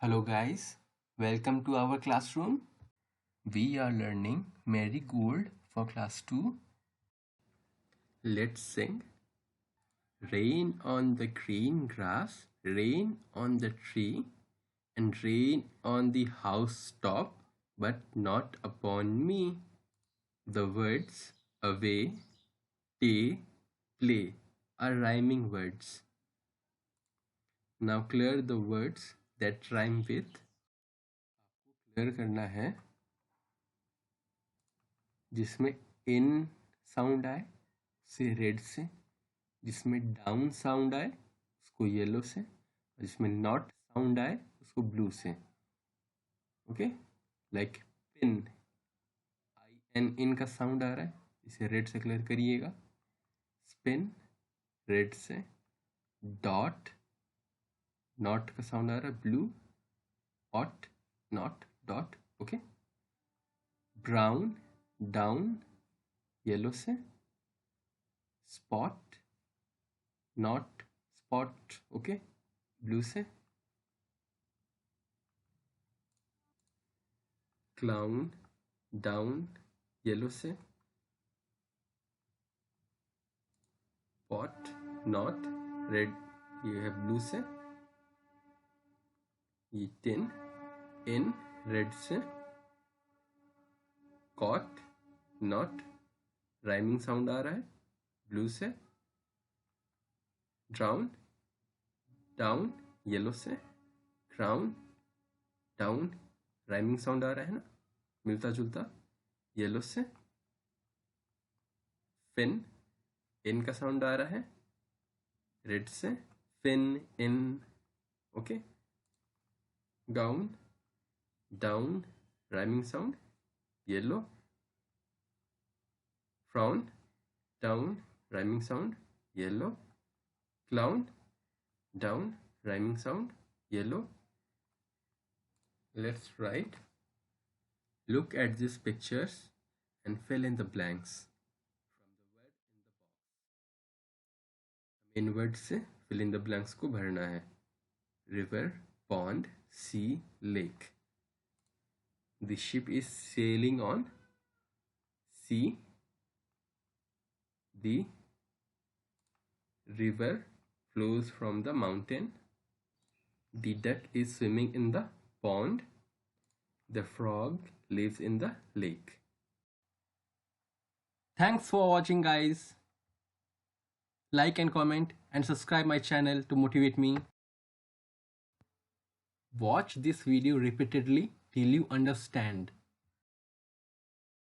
Hello guys, welcome to our classroom. We are learning Marigold for class 2. Let's sing. Rain on the green grass, rain on the tree, and rain on the housetop, but not upon me. The words away, stay, play are rhyming words. Now clear the words that rhyme with. Clear करना है जिसमें इन sound आए उसे red से, जिसमें down sound आए उसको yellow से, और जिसमें नॉट साउंड आए उसको ब्लू से. Okay, like pin, I N in का साउंड आ रहा है, इसे रेड से क्लियर करिएगा. स्पिन रेड से. डॉट, नॉट का साउंड आ रहा है blue. Ot, not, dot. Okay. Brown, down yellow से. Spot, not spot, okay, blue से. क्लाउन, डाउन येलो से. पॉट, नॉट रेड, ये है ब्लू से. ये टिन, इन रेड से. कॉट, नॉट राइमिंग साउंड आ रहा है ब्लू से. ड्राउन, डाउन येलो से. क्राउन, डाउन राइमिंग साउंड आ रहा है ना, मिलता जुलता, येलो से. फिन, इन का साउंड आ रहा है रेड से. Fin, in, okay. Gown, down rhyming sound yellow. Frown, down rhyming sound yellow. Clown, down rhyming sound yellow. Let's write. Look at these pictures and fill in the blanks from the word in the box. Main word से fill in the blanks को भरना है. River, pond, sea, lake. The ship is sailing on sea. The river flows from the mountain. The duck is swimming in the pond. The frog lives in the lake. Thanks for watching guys. Like and comment and subscribe my channel to motivate me. Watch this video repeatedly till you understand.